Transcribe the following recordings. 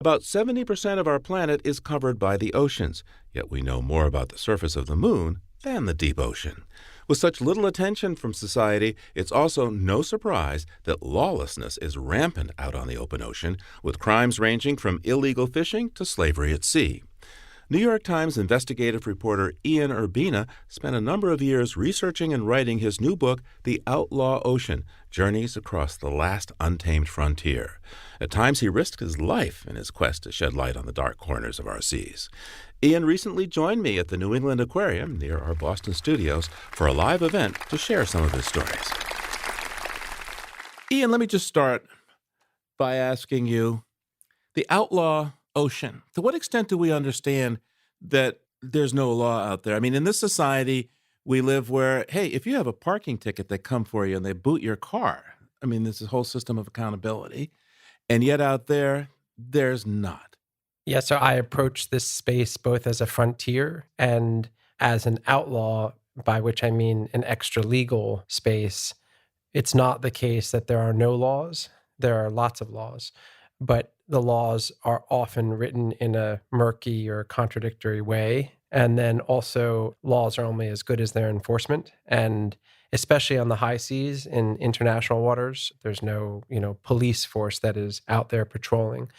About 70% of our planet is covered by the oceans, yet we know more about the surface of the moon than the deep ocean. With such little attention from society, it's also no surprise that lawlessness is rampant out on the open ocean, with crimes ranging from illegal fishing to slavery at sea. New York Times investigative reporter Ian Urbina spent a number of years researching and writing his new book, The Outlaw Ocean: Journeys Across the Last Untamed Frontier. At times, he risked his life in his quest to shed light on the dark corners of our seas. Ian recently joined me at the New England Aquarium near our Boston studios for a live event to share some of his stories. Ian, let me just start by asking you, the Outlaw Ocean, to what extent do we understand that there's no law out there? I mean, in this society, we live where, hey, if you have a parking ticket, they come for you and they boot your car. I mean, there's a whole system of accountability. And yet out there, there's not. Yeah, so I approach this space both as a frontier and as an outlaw, by which I mean an extra legal space. It's not the case that there are no laws. There are lots of laws, but the laws are often written in a murky or contradictory way. And then also laws are only as good as their enforcement. And especially on the high seas in international waters, there's no, police force that is out there patrolling.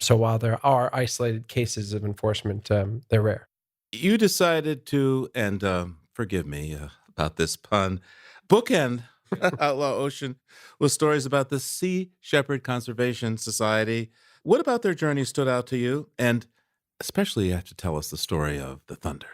So while there are isolated cases of enforcement, they're rare. You decided to, and forgive me about this pun, bookend Outlaw Ocean with stories about the Sea Shepherd Conservation Society. What about their journey stood out to you? And especially you have to tell us the story of the Thunder.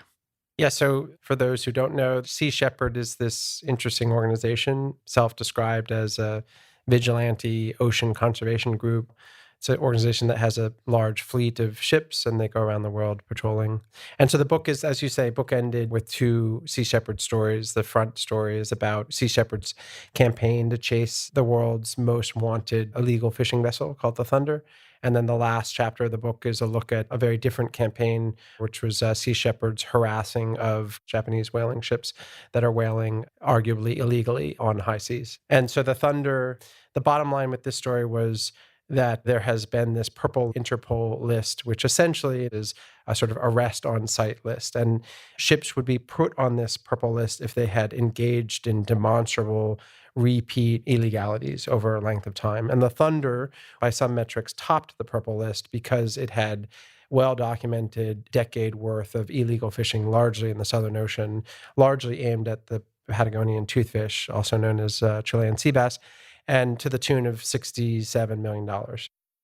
Yeah, so for those who don't know, Sea Shepherd is this interesting organization, self-described as a vigilante ocean conservation group. It's an organization that has a large fleet of ships, and they go around the world patrolling. And so the book is, as you say, bookended with two Sea Shepherd stories. The front story is about Sea Shepherd's campaign to chase the world's most wanted illegal fishing vessel called the Thunder. And then the last chapter of the book is a look at a very different campaign, which was Sea Shepherd's harassing of Japanese whaling ships that are whaling arguably illegally on high seas. And so the Thunder, the bottom line with this story was that there has been this purple Interpol list, which essentially is a sort of arrest on site list. And ships would be put on this purple list if they had engaged in demonstrable repeat illegalities over a length of time. And the Thunder, by some metrics, topped the purple list because it had well-documented decade worth of illegal fishing, largely in the Southern Ocean, largely aimed at the Patagonian toothfish, also known as Chilean sea bass, and to the tune of $67 million.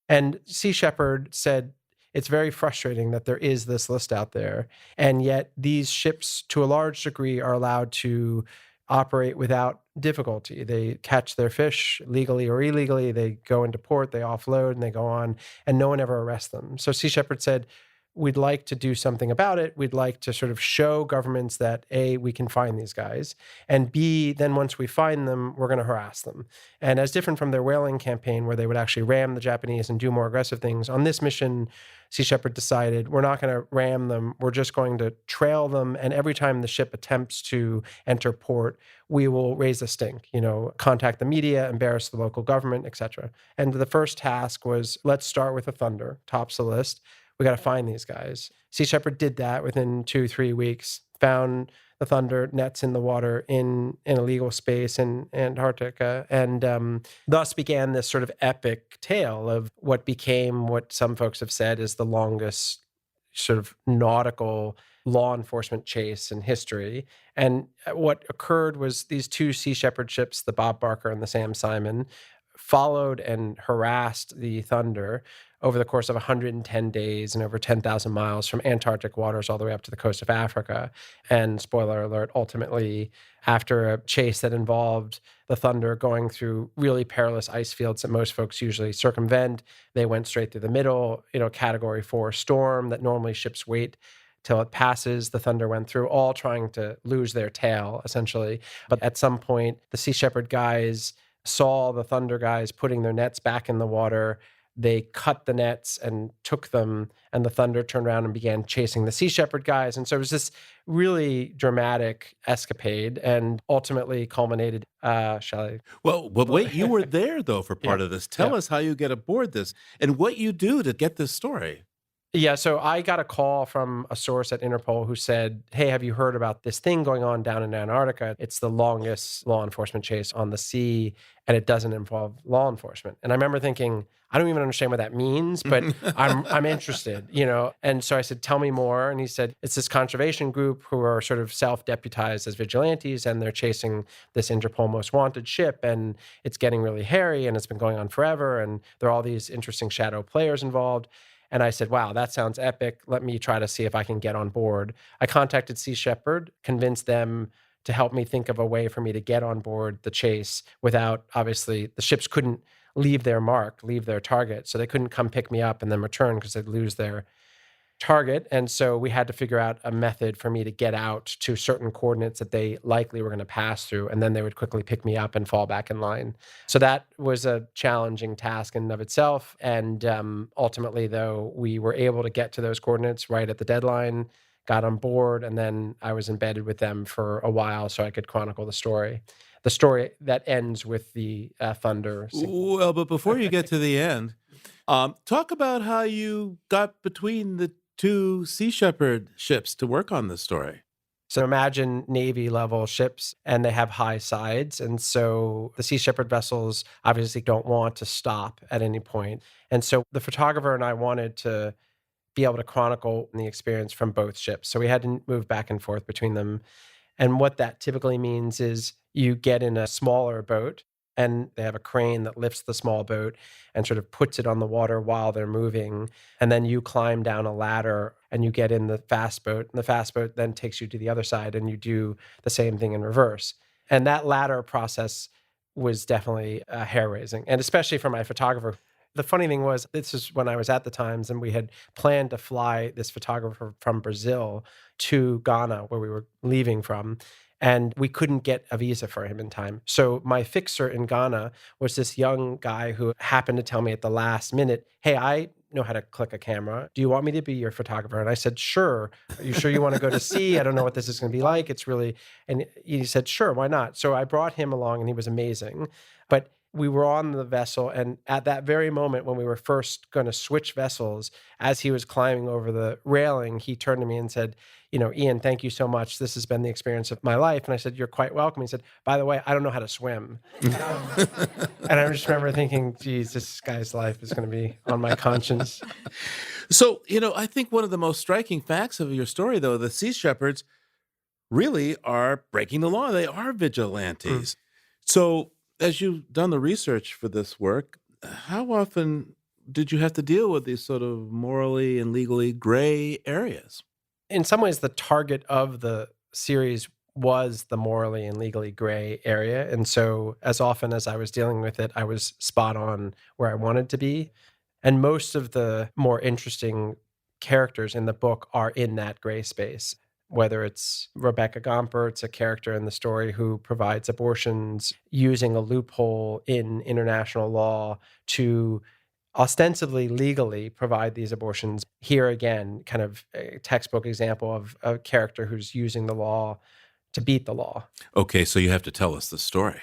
And Sea Shepherd said, it's very frustrating that there is this list out there, and yet these ships, to a large degree, are allowed to operate without difficulty. They catch their fish legally or illegally, they go into port, they offload, and they go on, and no one ever arrests them. So Sea Shepherd said, we'd like to do something about it. We'd like to sort of show governments that, A, we can find these guys, and B, then once we find them, we're going to harass them. And as different from their whaling campaign, where they would actually ram the Japanese and do more aggressive things, on this mission, Sea Shepherd decided, we're not going to ram them, we're just going to trail them, and every time the ship attempts to enter port, we will raise a stink, contact the media, embarrass the local government, etc. And the first task was, let's start with the Thunder, tops the list. We got to find these guys. Sea Shepherd did that within 2-3 weeks, found the Thunder, nets in the water in illegal space in Antarctica, and thus began this sort of epic tale of what became what some folks have said is the longest sort of nautical law enforcement chase in history. And what occurred was these two Sea Shepherd ships, the Bob Barker and the Sam Simon, followed and harassed the Thunder over the course of 110 days and over 10,000 miles from Antarctic waters all the way up to the coast of Africa. And spoiler alert, ultimately, after a chase that involved the Thunder going through really perilous ice fields that most folks usually circumvent, they went straight through the middle, Category 4 storm that normally ships wait till it passes. The Thunder went through, all trying to lose their tail, essentially. But at some point, the Sea Shepherd guys saw the Thunder guys putting their nets back in the water, they cut the nets and took them, and the Thunder turned around and began chasing the Sea Shepherd guys. And so it was this really dramatic escapade and ultimately culminated, shall I? Well, but wait, you were there though for Yeah. part of this. Yeah. Tell us how you get aboard this and what you do to get this story. Yeah, so I got a call from a source at Interpol who said, "Hey, have you heard about this thing going on down in Antarctica? It's the longest law enforcement chase on the sea, and it doesn't involve law enforcement." And I remember thinking, I don't even understand what that means, but I'm interested, you know. And so I said, "Tell me more." And he said, "It's this conservation group who are sort of self-deputized as vigilantes, and they're chasing this Interpol most wanted ship, and it's getting really hairy, and it's been going on forever, and there are all these interesting shadow players involved." And I said, wow, that sounds epic. Let me try to see if I can get on board. I contacted Sea Shepherd, convinced them to help me think of a way for me to get on board the chase without, obviously, the ships couldn't leave their mark, leave their target. So they couldn't come pick me up and then return because they'd lose their target. And so we had to figure out a method for me to get out to certain coordinates that they likely were going to pass through. And then they would quickly pick me up and fall back in line. So that was a challenging task in and of itself. And ultimately, though, we were able to get to those coordinates right at the deadline, got on board, and then I was embedded with them for a while so I could chronicle the story. The story that ends with the Thunder sinking. Well, but before you get to the end, talk about how you got between the two Sea Shepherd ships to work on this story. So imagine Navy level ships and they have high sides. And so the Sea Shepherd vessels obviously don't want to stop at any point. And so the photographer and I wanted to be able to chronicle the experience from both ships. So we had to move back and forth between them. And what that typically means is you get in a smaller boat and they have a crane that lifts the small boat and sort of puts it on the water while they're moving. And then you climb down a ladder and you get in the fast boat. And the fast boat then takes you to the other side and you do the same thing in reverse. And that ladder process was definitely hair raising. And especially for my photographer. The funny thing was, this is when I was at the Times, and we had planned to fly this photographer from Brazil to Ghana, where we were leaving from, and we couldn't get a visa for him in time. So my fixer in Ghana was this young guy who happened to tell me at the last minute, "Hey, I know how to click a camera. Do you want me to be your photographer?" And I said, "Sure. Are you sure you want to go to sea? I don't know what this is going to be like. It's really," and he said, "Sure, why not?" So I brought him along and he was amazing. But we were on the vessel, and at that very moment when we were first going to switch vessels, as he was climbing over the railing, he turned to me and said, "You know, Ian, thank you so much. This has been the experience of my life." And I said, "You're quite welcome." He said, "By the way, I don't know how to swim." And I just remember thinking, geez, this guy's life is going to be on my conscience. So, I think one of the most striking facts of your story, though, the Sea Shepherds really are breaking the law. They are vigilantes. So, as you've done the research for this work, how often did you have to deal with these sort of morally and legally gray areas? In some ways, the target of the series was the morally and legally gray area. And so, as often as I was dealing with it, I was spot on where I wanted to be. And most of the more interesting characters in the book are in that gray space. Whether it's Rebecca Gompert's a character in the story who provides abortions using a loophole in international law to ostensibly legally provide these abortions. Here again, kind of a textbook example of a character who's using the law to beat the law. Okay, so you have to tell us the story.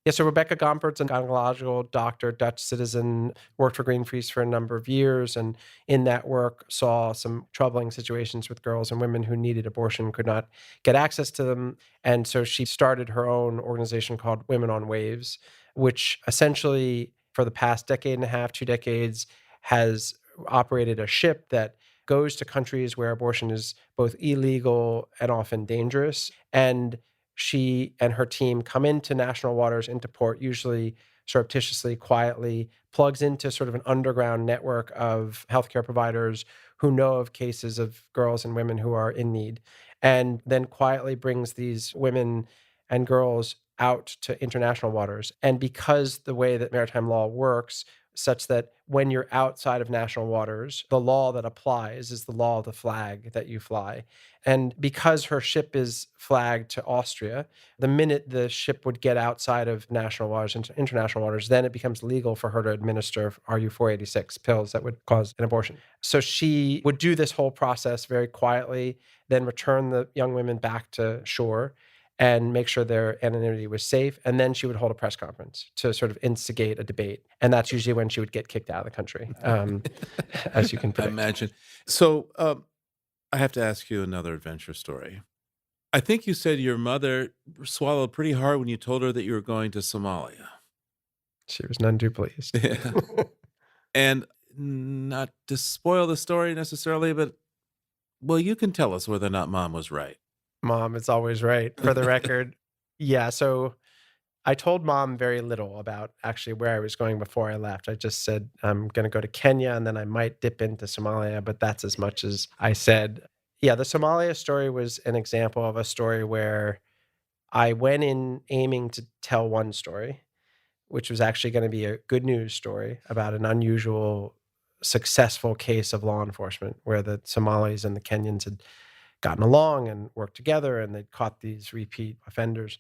Yeah, so Rebecca Gompert's a gynecological doctor, Dutch citizen, worked for Greenpeace for a number of years, and in that work saw some troubling situations with girls and women who needed abortion, could not get access to them. And so she started her own organization called Women on Waves, which essentially for the past decade and a half, 2 decades, has operated a ship that goes to countries where abortion is both illegal and often dangerous. And she and her team come into national waters, into port, usually surreptitiously, quietly, plugs into sort of an underground network of healthcare providers who know of cases of girls and women who are in need, and then quietly brings these women and girls out to international waters. And because the way that maritime law works, such that when you're outside of national waters, the law that applies is the law of the flag that you fly. And because her ship is flagged to Austria, the minute the ship would get outside of national waters into international waters, then it becomes legal for her to administer RU-486 pills that would cause an abortion. So she would do this whole process very quietly, then return the young women back to shore and make sure their anonymity was safe. And then she would hold a press conference to sort of instigate a debate. And that's usually when she would get kicked out of the country, as you can I predict. imagine. So I have to ask you another adventure story. I think you said your mother swallowed pretty hard when you told her that you were going to Somalia. She was none too pleased. Yeah. And not to spoil the story necessarily, but well, you can tell us whether or not mom was right. Mom is always right, for the record. Yeah, so I told mom very little about actually where I was going before I left. I just said, I'm going to go to Kenya and then I might dip into Somalia, but that's as much as I said. Yeah, the Somalia story was an example of a story where I went in aiming to tell one story, which was actually going to be a good news story about an unusual, successful case of law enforcement where the Somalis and the Kenyans had gotten along and worked together and they'd caught these repeat offenders.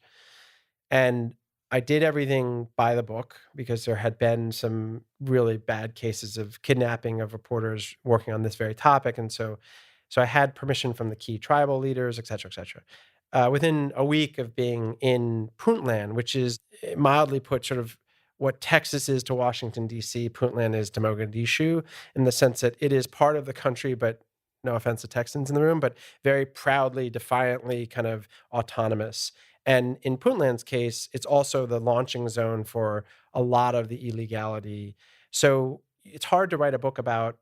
And I did everything by the book because there had been some really bad cases of kidnapping of reporters working on this very topic. And so I had permission from the key tribal leaders, et cetera, et cetera. Within a week of being in Puntland, which is mildly put sort of what Texas is to Washington, D.C., Puntland is to Mogadishu, in the sense that it is part of the country, but no offense to Texans in the room, but very proudly, defiantly kind of autonomous. And in Puntland's case, it's also the launching zone for a lot of the illegality. So it's hard to write a book about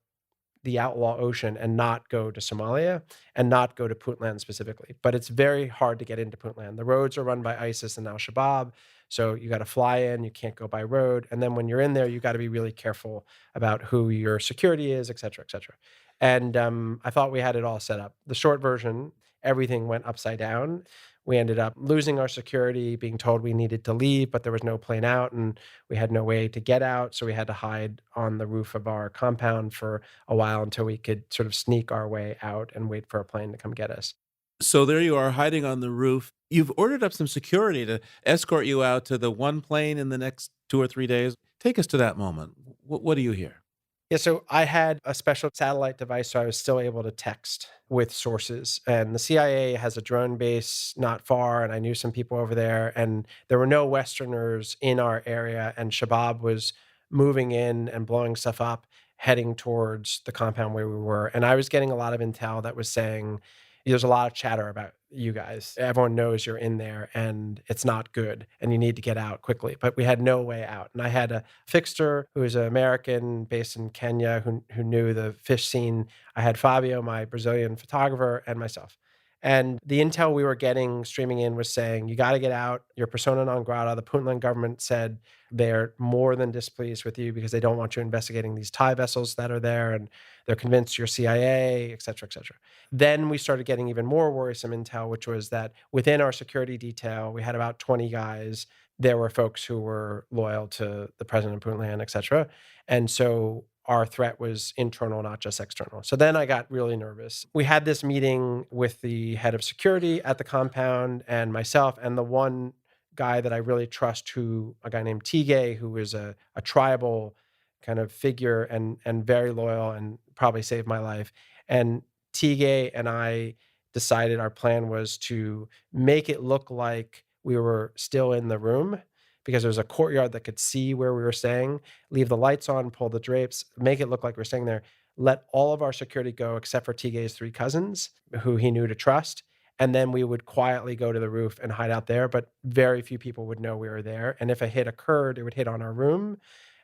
the Outlaw Ocean and not go to Somalia and not go to Puntland specifically. But it's very hard to get into Puntland. The roads are run by ISIS and Al Shabaab. So you got to fly in, you can't go by road. And then when you're in there, you got to be really careful about who your security is, et cetera, et cetera. And I thought we had it all set up. The short version, everything went upside down. We ended up losing our security, being told we needed to leave, but there was no plane out and we had no way to get out. So we had to hide on the roof of our compound for a while until we could sort of sneak our way out and wait for a plane to come get us. So there you are hiding on the roof. You've ordered up some security to escort you out to the one plane in the next 2 or 3 days. Take us to that moment. What do you hear? Yeah, so I had a special satellite device, so I was still able to text with sources. And the CIA has a drone base not far, and I knew some people over there, and there were no Westerners in our area, and Shabab was moving in and blowing stuff up, heading towards the compound where we were. And I was getting a lot of intel that was saying, there's a lot of chatter about you guys. Everyone knows you're in there and it's not good and you need to get out quickly. But we had no way out. And I had a fixer who was an American based in Kenya who knew the fish scene. I had Fabio, my Brazilian photographer, and myself. And the intel we were getting streaming in was saying, you got to get out. You're persona non grata. The Puntland government said they're more than displeased with you because they don't want you investigating these Thai vessels that are there. And they're convinced you're CIA, et cetera, et cetera. Then we started getting even more worrisome intel, which was that within our security detail, we had about 20 guys. There were folks who were loyal to the president of Puntland, et cetera. And so our threat was internal, not just external. So then I got really nervous. We had this meeting with the head of security at the compound and myself and the one guy that I really trust, a guy named Tige, who is a tribal kind of figure and very loyal and probably saved my life. And Tige and I decided our plan was to make it look like we were still in the room because there was a courtyard that could see where we were staying, leave the lights on, pull the drapes, make it look like we're staying there, let all of our security go except for Tige's three cousins, who he knew to trust. And then we would quietly go to the roof and hide out there, but very few people would know we were there. And if a hit occurred, it would hit on our room.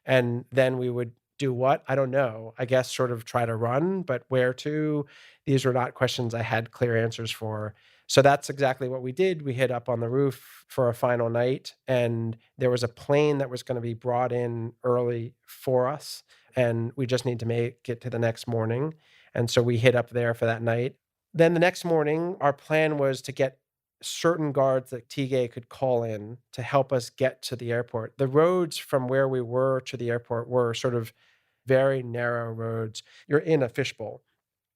And then we would do what? I don't know. I guess sort of try to run, but where to? These were not questions I had clear answers for. So that's exactly what we did. We hid up on the roof for a final night, and there was a plane that was going to be brought in early for us, and we just need to make it to the next morning. And so we hid up there for that night. Then the next morning, our plan was to get certain guards that TGA could call in to help us get to the airport. The roads from where we were to the airport were sort of very narrow roads. You're in a fishbowl.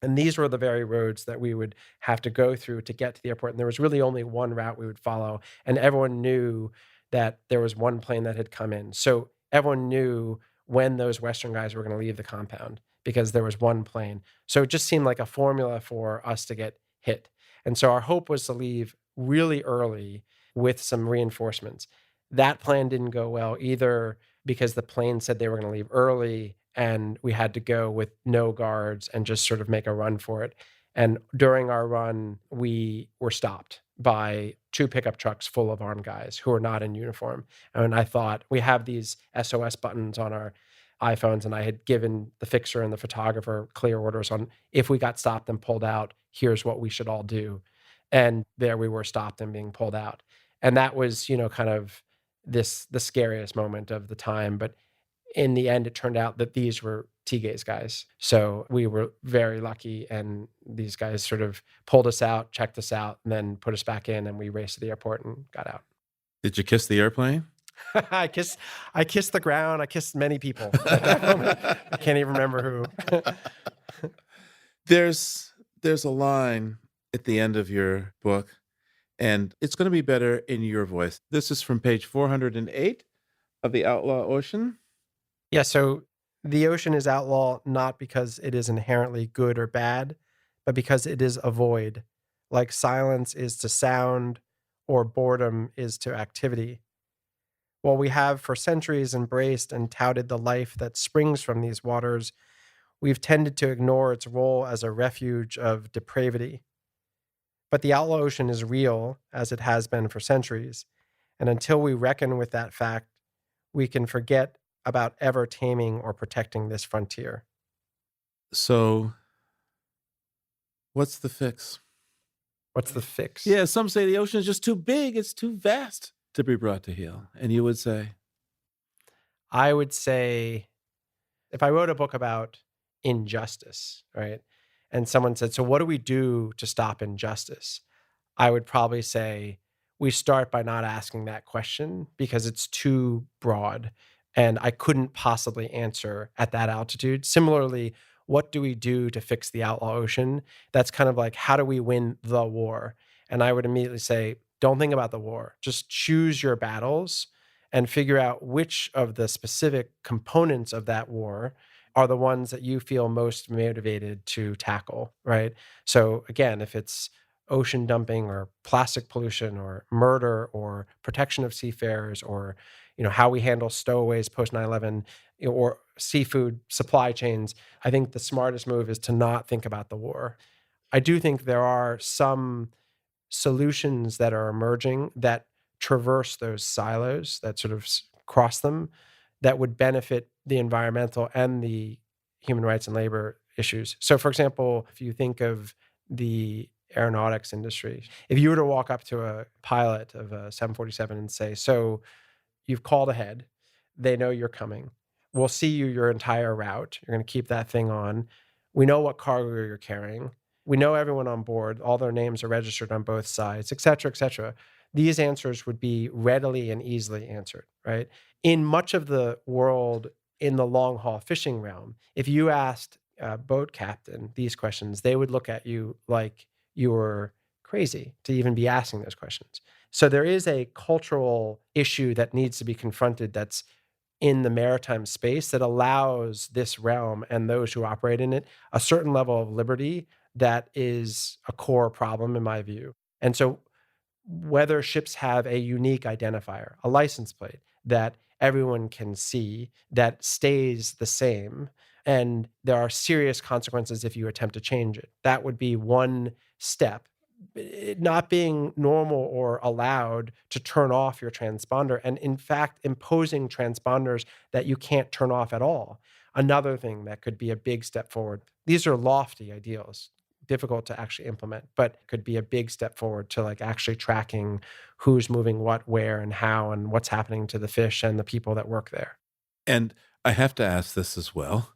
And these were the very roads that we would have to go through to get to the airport. And there was really only one route we would follow. And everyone knew that there was one plane that had come in. So everyone knew when those Western guys were going to leave the compound because there was one plane. So it just seemed like a formula for us to get hit. And so our hope was to leave really early with some reinforcements. That plan didn't go well either because the plane said they were going to leave early and we had to go with no guards and just sort of make a run for it. And during our run, we were stopped by two pickup trucks full of armed guys who are not in uniform. And I thought, we have these SOS buttons on our iPhones, and I had given the fixer and the photographer clear orders on if we got stopped and pulled out, here's what we should all do. And there we were stopped and being pulled out. And that was, kind of the scariest moment of the time. But in the end, it turned out that these were T-Gaze guys. So we were very lucky. And these guys sort of pulled us out, checked us out, and then put us back in. And we raced to the airport and got out. Did you kiss the airplane? I kissed the ground. I kissed many people at that moment. I can't even remember who. There's a line at the end of your book, and it's going to be better in your voice. This is from page 408 of The Outlaw Ocean. Yeah, so the ocean is outlaw not because it is inherently good or bad, but because it is a void, like silence is to sound or boredom is to activity. While we have for centuries embraced and touted the life that springs from these waters, we've tended to ignore its role as a refuge of depravity. But the outlaw ocean is real, as it has been for centuries, and until we reckon with that fact, we can forget about ever taming or protecting this frontier. So, what's the fix? What's the fix? Yeah, some say the ocean is just too big, it's too vast to be brought to heel. And you would say? I would say, if I wrote a book about injustice, right? And someone said, so what do we do to stop injustice? I would probably say we start by not asking that question because it's too broad and I couldn't possibly answer at that altitude. Similarly, what do we do to fix the outlaw ocean? That's kind of like, how do we win the war? And I would immediately say, don't think about the war. Just choose your battles and figure out which of the specific components of that war are the ones that you feel most motivated to tackle, right? So again, if it's ocean dumping or plastic pollution or murder or protection of seafarers or how we handle stowaways post 9/11 or seafood supply chains, I think the smartest move is to not think about the war. I do think there are some solutions that are emerging that traverse those silos, that sort of cross them, that would benefit the environmental and the human rights and labor issues. So, for example, if you think of the aeronautics industry, if you were to walk up to a pilot of a 747 and say, so you've called ahead, they know you're coming, we'll see you your entire route, you're going to keep that thing on, we know what cargo you're carrying, we know everyone on board, all their names are registered on both sides, et cetera, et cetera. These answers would be readily and easily answered, right? In much of the world, in the long haul fishing realm, if you asked a boat captain these questions, they would look at you like you were crazy to even be asking those questions. So there is a cultural issue that needs to be confronted that's in the maritime space that allows this realm and those who operate in it a certain level of liberty that is a core problem in my view. And so whether ships have a unique identifier, a license plate that everyone can see that stays the same, and there are serious consequences if you attempt to change it. That would be one step. It not being normal or allowed to turn off your transponder, and in fact, imposing transponders that you can't turn off at all. Another thing that could be a big step forward. These are lofty ideals, difficult to actually implement, but could be a big step forward to like actually tracking who's moving what, where, and how, and what's happening to the fish and the people that work there. And I have to ask this as well.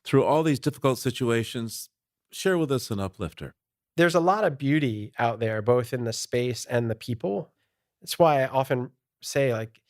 Through all these difficult situations, share with us an uplifter. There's a lot of beauty out there, both in the space and the people. That's why I often say, like,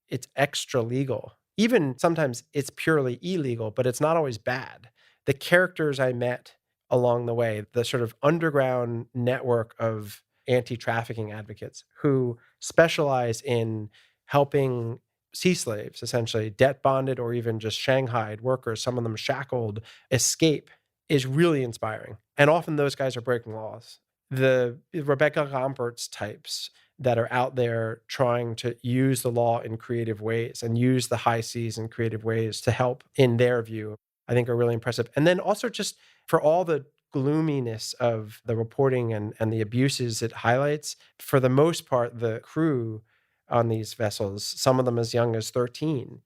it's extra legal. Even sometimes it's purely illegal, but it's not always bad. The characters I met along the way, the sort of underground network of anti trafficking advocates who specialize in helping sea slaves, essentially debt bonded or even just shanghaied workers, some of them shackled, escape, is really inspiring. And often those guys are breaking laws. The Rebecca Gompertz types that are out there trying to use the law in creative ways and use the high seas in creative ways to help, in their view, I think are really impressive. And then also, just for all the gloominess of the reporting and the abuses it highlights, for the most part, the crew on these vessels, some of them as young as 13,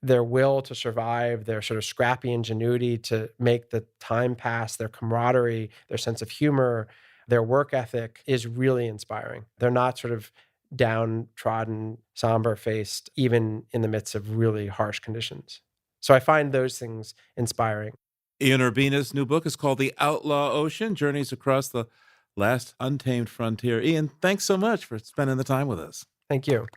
their will to survive, their sort of scrappy ingenuity to make the time pass, their camaraderie, their sense of humor, their work ethic is really inspiring. They're not sort of downtrodden, somber faced, even in the midst of really harsh conditions. So I find those things inspiring. Ian Urbina's new book is called The Outlaw Ocean, Journeys Across the Last Untamed Frontier. Ian, thanks so much for spending the time with us. Thank you.